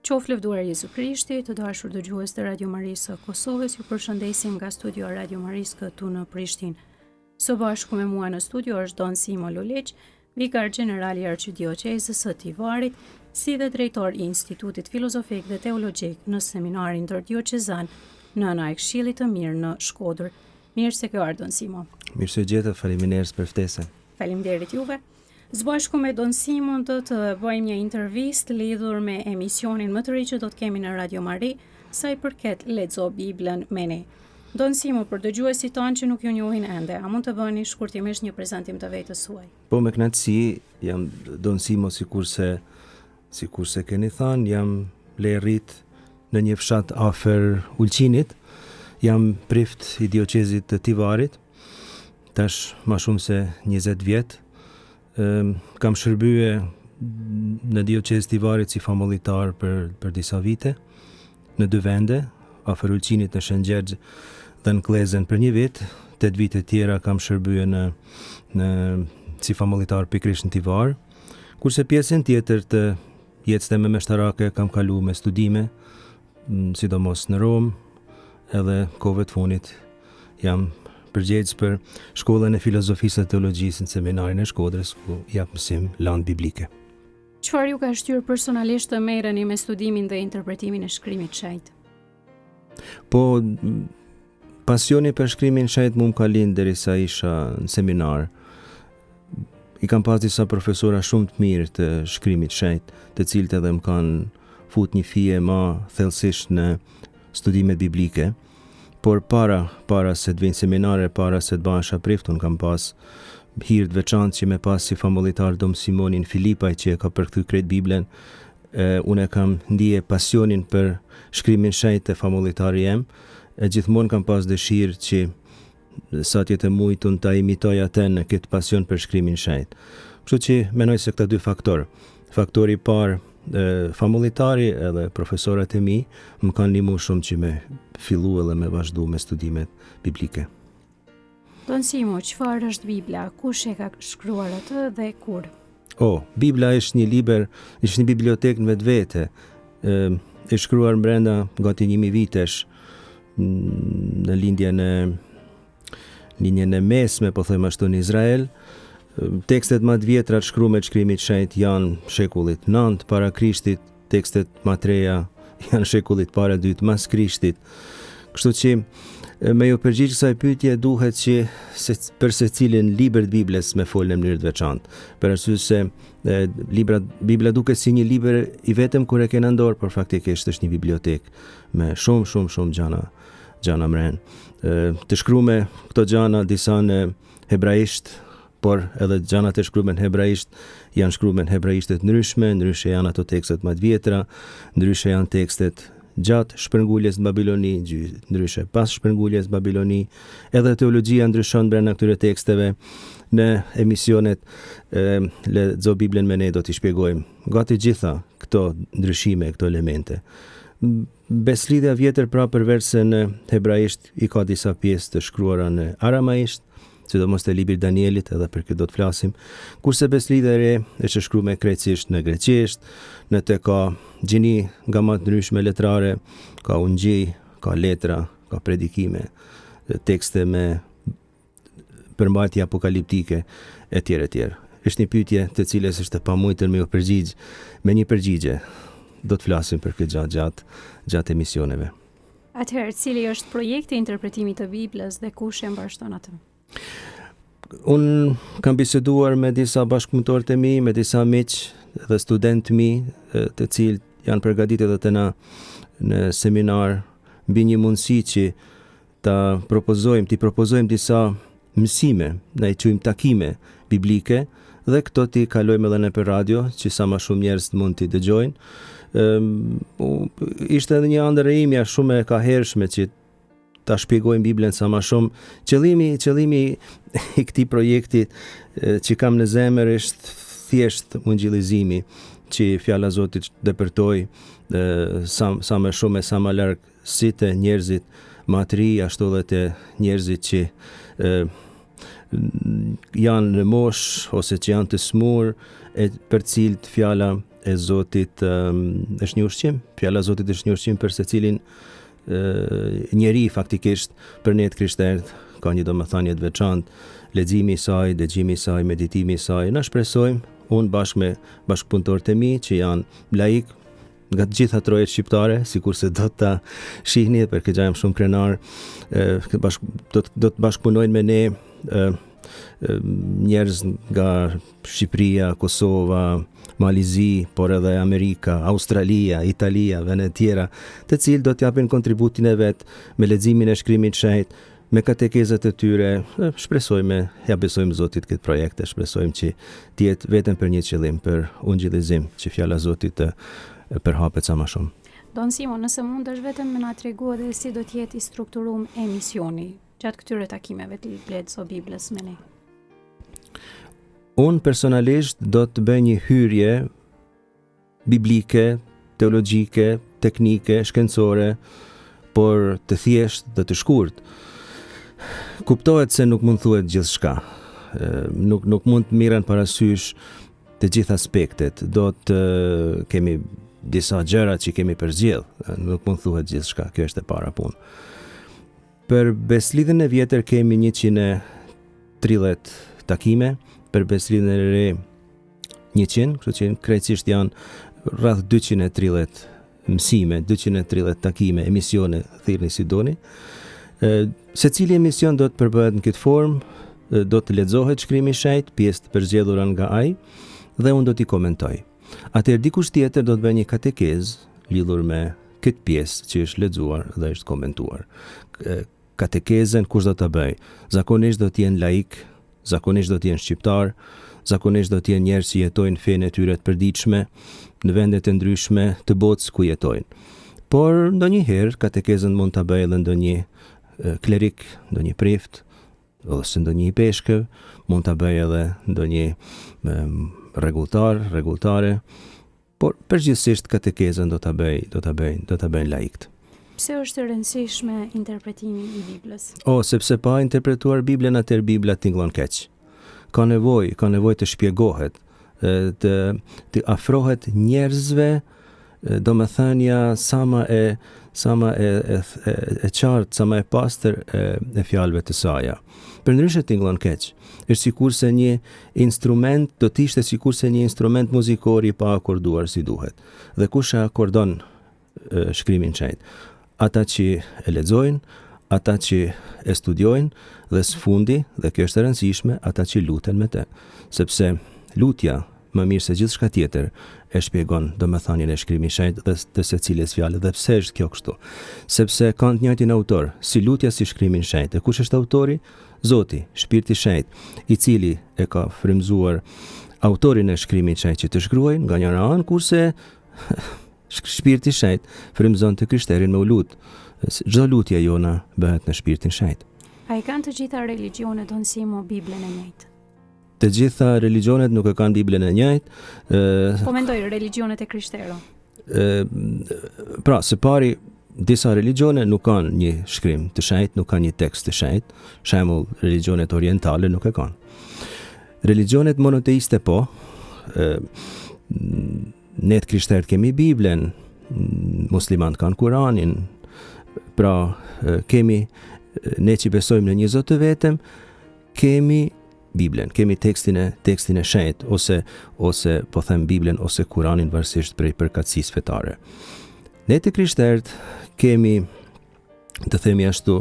Qoftë lëvduar Jezu Krishti, të dashur dëgjues të Radio Marisë së Kosovës, ju përshëndesim nga studio Radio Marisë këtu në Prishtinë. Së bashku me mua në studio është Don Simo Luliç, vikar general i Arqidioqezës së Tivarit, si dhe drejtor i Institutit Filozofik dhe Teologjik në seminarin interdioqezan në Ana e Këshillit të Mirë në Shkodër. Mirë se ke ardhur Don Simo. Mirë se gjetët, faleminderit për ftesën. Faleminderit juve. Së bashku me Don Simon do të bëjmë një intervistë lidhur me emisionin më të ri që do të kemi në Radio Mari, sa i përket Lexo Biblën me ne. Don Simon, për dëgjuesit tanë që nuk ju njohin ende, a mund të bëni shkurtimisht një prezantim të vetes suaj? Po, me kënaqësi, jam Don Simon, sikurse keni thënë, jam rrit në një fshat afër Ulqinit. Jam prift i dioqezit të Tivarit, tash më shumë se 20 vjet. Kam shërbye në dioqezë Tivarit si famullitar për disa vite, në 2 vende, afër Ulqinit në Shëngjergj dhe në Klezen për 1 vit, 8 vite tjera kam shërbye në si famullitar pikërisht në Tivar, kurse pjesën tjetër të jetës time meshtarake kam kalu me studime, sidomos në Rom, edhe kohëve të funit jam përgjegjës për shkollën e filozofisë dhe teologjisë në seminarin e Shkodrës, ku jap mësim lanë biblike. Çfarë ju ka shtyrë personalisht të merreni me studimin dhe interpretimin e shkrimit shenjtë? Po, pasioni për shkrimin shenjtë më ka lind derisa isha në seminar. I kam pas disa profesora shumë të mirë të shkrimit shenjtë, të cilët edhe më kanë fut një fije më thellësisht në studimet biblike. Por para se të vinë seminare, para se të basha prift, unë kam pas hirë të veçantë që me pas si famullitar Dom Simonin Filipaj që e ka përkthy krejt Biblen. Unë e kam ndije pasionin për shkrimin shenjtë e famullitar jem, e gjithmonë kam pas dëshirë që sa tjetë e mujtë unë ta imitoj atë në këtë pasion për shkrimin shenjtë. Kështu që menoj se këta 2 faktorë. Faktori i parë, famulitari edhe profesorat e mi më kanë ndihmuar shumë që me fillu edhe me vazhdu me studimet biblike. Don Simo, çfarë është Bibla? Kush e ka shkruar atë dhe kur? Bibla është një libër, është një bibliotekë në vetvete. E shkruar brenda gati 1000 vitesh në linjën e mesme, po them ashtu, në Izrael. Tekstet më të vjetra të shkruar shkrimit shenjtë janë shekullit 9 para Krishtit, tekstet më të reja janë shekullit para 2 mas Krishtit. Kështu që me ju përgjigj kësaj pyetje duhet që për secilin libër të Biblës me folën në mënyrë të veçantë. Për arsye se Bibla duket si një libër i vetëm kur e ke në dorë, por faktikisht është një bibliotekë me shumë gjana mren. Të shkruar këto gjana disa në hebraisht, por edhe gjanat e shkruar në hebraisht janë shkruar në hebraishte të ndryshe janë ato tekstet më të vjetra, ndryshe janë tekstet gjatë shpërnguljes në Babiloni, ndryshe pas shpërnguljes në Babiloni, edhe teologjia ndryshon brenda këtyre teksteve. Në emisionet Lexo Biblën me ne do t'i shpjegojmë gati gjitha këto ndryshime, këto elemente. Beslidhja vjetër pra përveç se në hebraisht i ka disa pjesë të shkruara në aramaisht, sidomos te libri Danielit, edhe për këtë do të flasim, kurse beslidhja e re është shkruar krejtësisht në greqisht, në të ka gjini nga më të ndryshme letrare, ka ungjij, ka letra, ka predikime, tekste me përmbajtje apokaliptike, etj. Është një pyetje të cilës është e pamujtur me u përgjigj me një përgjigje. Do të flasim për këtë gjatë emisioneve. Atëherë, cili është projekti i interpretimit të Biblës dhe kush e mbështon atë? Unë kam biseduar me disa bashkëpunëtorë të mi, me disa miq dhe studentë mi, të cilët janë përgatitur edhe të na në seminar mbi një mundësi që ti propozojmë disa mësime, na i quajmë takime biblike dhe këto ti kalojmë edhe në për radio, që sa më shumë njerëz mund t'i dëgjojnë. Ishte edhe një ëndër e imja shumë e kahershme që ta shpjegojmë Biblën sa më shumë. Qëllimi i këtij projekti që kam në zemër është thjesht mungjillizimi, që fjala e Zotit depërtoj sa më shumë e sa më larg si të njerëzit më të ri, ashtu edhe të njerëzit që janë në moshë ose që janë të smur, për cilët fjala e Zotit është një ushqim, fjala e Zotit është një ushqim për secilin njeri faktikisht. Për ne të krishterët ka një domethënie të veçantë, leximi i saj, dëgjimi i saj, meditimi i saj. Na shpresojmë unë bashkë me bashkëpunëtorët e mi që janë laik nga të gjitha trojet shqiptare, sikurse do ta shihni për këtë jam shumë krenar, do të bashkëpunojnë me ne njerëz nga Shqipëria, Kosova, Malizi, por edhe Amerika, Australia, Italia, vende tjera, të cilë do të japin kontributin e vet me leximin e shkrimit të shenjtë, me katekezat e tyre. Shpresojmë, ja besojmë Zotit këtë projekte, shpresojmë që të jetë vetëm për një qëllim, për ungjillizim, që fjala e Zotit të përhapet sa më shumë. Don Simo, nëse mundesh vetëm me na tregu edhe si do të jetë i strukturuar emisioni gjatë këtyre takimeve të lexo Biblës me ne. Unë personalisht do të bëj një hyrje biblike, teologjike, teknike, shkencore, por të thjesht dhe të shkurt. Kuptohet se nuk mund thuhet gjithçka. Nuk mund të mirën parasysh të gjitha aspektet. Do të kemi disa gjëra që kemi përzgjedh, nuk mund thuhet gjithçka. Kjo është e para punë. Për beslidhjen e vjetër kemi 130 takime, për beslidhjen e re 100, kështu që krejtësisht janë rreth 230 mësime, 230 takime, emisione, thirrni si doni. Secili emision do të përbëhet në këtë formë, do të lexohet shkrimi i shenjtë, pjesë të përzgjedhura nga ai, dhe unë do t'i komentoj. Atëherë dikush tjetër do të bëjë një katekezë lidhur me këtë pjesë që është lexuar dhe është komentuar. Katekezën kush do ta bëj? Zakonisht do të jenë laik, zakonisht do të jenë shqiptar, zakonisht do të jenë njerëz që jetojnë fenë e tyre të përditshme në vende të ndryshme të botës ku jetojnë. Por ndonjëherë katekezën mund ta bëjë edhe ndonjë klerik, ndonjë preft, ose ndonjë i peshkëv, mund ta bëjë edhe ndonjë rregulltare, por përgjithsisht katekezën do ta bëjnë laikët. Pse është e rëndësishme interpretimi i Biblës? Sepse pa interpretuar Biblën, atëherë Bibla tingëllon keq. Ka nevojë të shpjegohet, të afrohet njerëzve, domethënia sa më e qartë, sa më e pastër e fjalëve të saj. Përndryshe tingëllon keq. Është sikurse një instrument do të ishte sikurse një instrument muzikor i pa akorduar si duhet. Dhe kush e akordon shkrimin e shenjtë? Ata që e lexojnë, ata që e studiojnë, dhe së fundi, dhe kjo është e rëndësishme, ata që luten me të. Sepse lutja, më mirë se gjithçka tjetër, e shpjegon domethënien e shkrimit të shenjtë dhe të secilës fjalë. Dhe pse është kjo kështu? Sepse kanë të njëjtin autor, si lutja si shkrimi i shenjtë. Kush është autori? Zoti, Shpirti i Shenjtë, i cili e ka frymzuar autorin e shkrimit të shenjtë që të shkruajë nga njëra anë, kurse Shpirti i Shenjtë frymzon të krishterin me u lut. Çdo lutje jona bëhet në Shpirtin e Shenjtë. A i kanë të gjitha religionet Don Simo Biblën e njëjtë? Të gjitha religionet nuk e kanë Biblën e njëjtë. Po mendoj religionet e krishterë. Pra, së pari disa religione nuk kanë një shkrim të shenjtë, nuk kanë një tekst të shenjtë. Shembull, religionet orientale nuk e kanë. Religionet monoteiste po, ne të krishterët kemi Biblën, muslimanët kanë Kuranin, pra kemi, ne që besojmë në një Zot të vetëm, kemi Biblën, kemi tekstin e shenjtë, ose po them Biblën ose Kuranin varësisht prej përkatësisë fetare. Ne të krishterët kemi, të themi ashtu,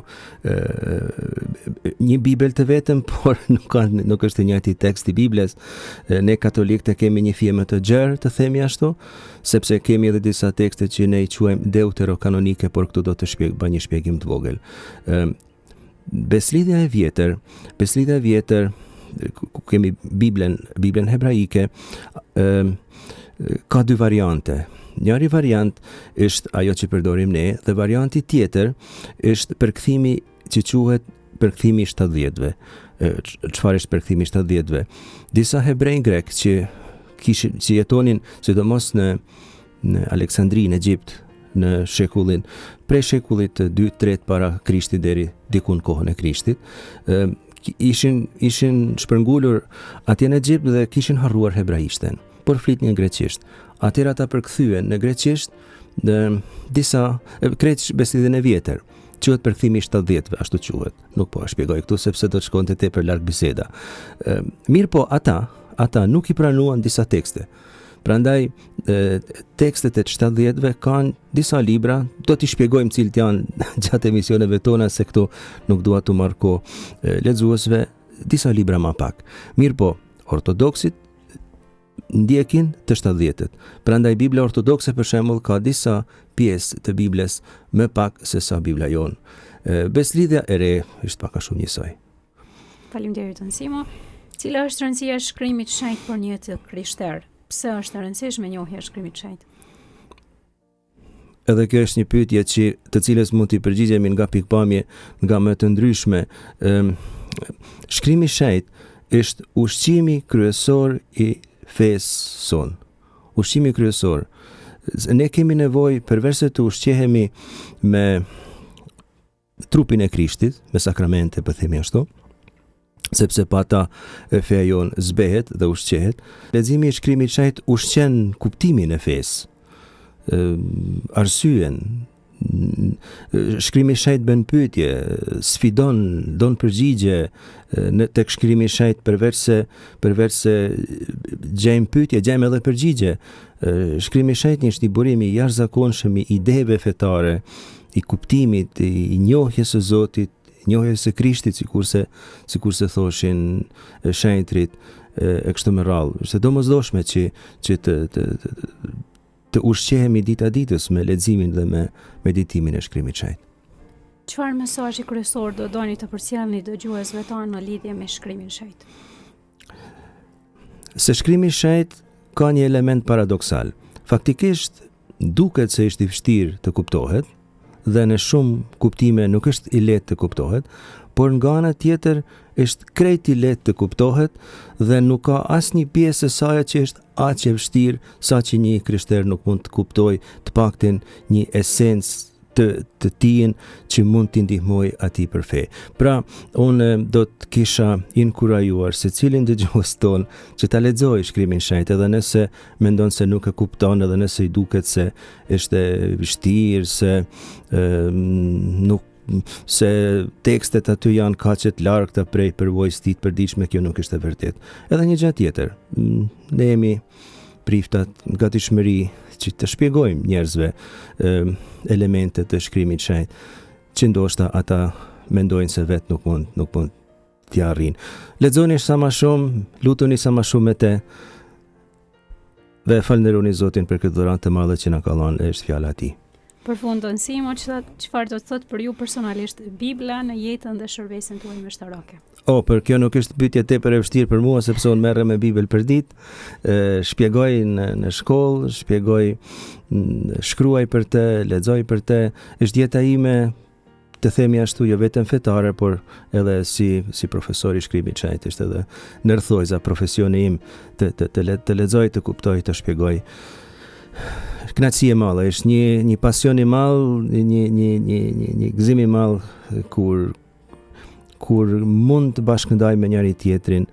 një Bibël të vetëm, por nuk është i njëjti tekst i Biblës. Ne katolikët kemi një fije më të gjerë, të themi ashtu, sepse kemi edhe disa tekste që ne i quajmë deuterokanonike, por këtu do të bëj një shpjegim të vogël. Beslidhja e vjetër, ku kemi Biblën hebraike, ka dy variante. Njëri variant është ajo që përdorim ne, dhe varianti tjetër është përkthimi që quhet përkthimi i 70-ve. Çfarë është përkthimi i 70-ve? Disa hebrej grek që jetonin sidomos në Aleksandri, në Egjipt, në prej shekullit 2-3 para Krishtit deri diku në kohën e Krishtit, ishin shpërngulur atje në Egjipt dhe kishin harruar hebraishten, por flitnin greqisht. atëherë ata përkthyen në greqisht disa krejt Beslidhen e vjetër. Quhet përkthimi i 70-ve, ashtu quhet. Nuk po e shpjegoj këtu sepse do të shkonte tepër larg biseda. Mirë po ata nuk i pranuan disa tekste. Prandaj tekstet e 70-ve kanë disa libra, do t'i shpjegojmë cilët janë gjatë emisioneve tona se këtu nuk dua të marr kohë lexuesve, disa libra më pak. Mirë po, ortodoksit ndjekin të 70-tet. Prandaj Bibla ortodokse për shembull ka disa pjesë të Biblës më pak se sa Bibla jon. Beslidhja e re është pak a shumë njësoj. Faleminderit Simo. Cila është rëndësia e shkrimit shenjtë për një të krishterë? Pse është e rëndësishme njohja e shkrimit shenjtë? Edhe kjo është një pyetje të cilës mund t'i përgjigjemi nga pikpamje nga më të ndryshme. Shkrimi i shenjtë është ushqimi kryesor i fesë son. Ushqimi kryesor. Ne kemi nevojë përveç se të ushqehemi me trupin e Krishtit, me sakramente, po themi ashtu, sepse pa ta feja jon zbehet dhe ushqehet. Leximi i shkrimit shenjtë ushqen kuptimin e fesë, arsyen. Shkrimi i shenjtë bën pyetje, sfidon, don përgjigje. Tek shkrimi i shenjtë përveç se gjejmë pyetje, gjejmë edhe përgjigje. Shkrimi i shenjtë është një burim i jashtëzakonshëm i ideve fetare, i kuptimit, i njohjes së Zotit, njohjes së Krishtit, sikurse thoshin shenjtrit e kështu me radhë. Është domosdoshme që të ushqehemi dita ditës me leximin dhe me meditimin e shkrimit shenjtë. Çfarë mesazhi kryesor do doni të përcjellni dëgjuesve tanë në lidhje me shkrimin shenjtë? Se shkrimi i shenjtë ka një element paradoksal. Faktikisht duket se është i vështirë të kuptohet dhe në shumë kuptime nuk është i lehtë të kuptohet, por nga ana tjetër është krejt i lehtë të kuptohet dhe nuk ka asnjë pjesë e saj që është aq e vështirë sa që një krishter nuk mund të kuptojë të paktën një esencë të tij që mund t'i ndihmoj atij për fe. Pra, unë do të kisha inkurajuar secilin dëgjues ton që ta lexojë shkrimin shenjtë, edhe nëse mendon se nuk e kupton, edhe nëse i duket se është vështirë, se tekstet aty janë kaq të largëta prej përvojës së tij të përditshme, kjo nuk është e vërtetë. Edhe një gjë tjetër, ne jemi priftat nga gatishmëri që të shpjegojmë njerëzve elementet të shkrimit shenjtë, që ndoshta ata mendojnë se vetë nuk mund t'i arrijnë. Lexoni sa më shumë, lutuni sa më shumë me te, dhe falënderoni Zotin për këtë dhuratë të madhe që na ka dhënë, është fjala e tij. Përfundon Simo, çfarë do të thotë për ju personalisht Bibla në jetën dhe shërbesin tuaj mështarake? Për kjo nuk është pyetje tepër e vështirë për mua, sepse unë merrem me Bibël për ditë, shpjegoj në shkollë, shkruaj për të, lexoj për të, është jeta ime, të themi ashtu, jo vetëm fetare, por edhe si profesor i shkrimit shenjtë, është edhe ndërthojza profesioni im të lexoj, të kuptoj, të shpjegoj. Kënaqësi e madhe, është një pasion i madh, një gëzim i madh kur mund të bashkëndaj me njëri tjetrin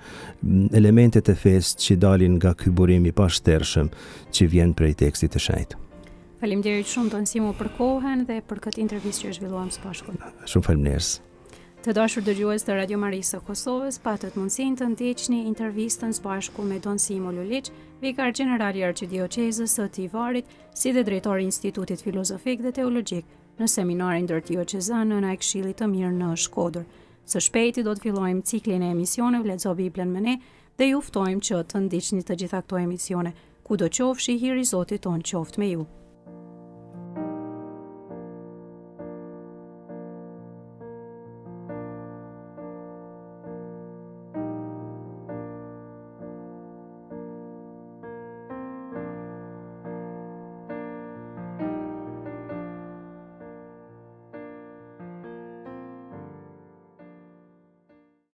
elementet e fesë që dalin nga ky burim i pashtershëm që vjen prej tekstit të shenjtë. Faleminderit shumë Don Simo për kohën dhe për këtë intervistë që zhvilluam së bashku. Shumë faleminderit. Të dashur dëgjues të Radio Marisë së Kosovës, patët mundësinë të ndiqni intervistën së bashku me Don Simo Luliç, vikar gjeneral i Arqidiocezës së Tivarit, si dhe drejtori i Institutit Filozofik dhe Teologjik në seminarin ndërdiocezan në Ai Këshillit të Mirë në Shkodër. Së shpejti do të fillojmë ciklin e emisioneve Lexo Biblën me ne dhe ju ftojmë që të ndiqni të gjitha këto emisione. Kudo qofshi, hiri i Zotit ton qoftë me ju.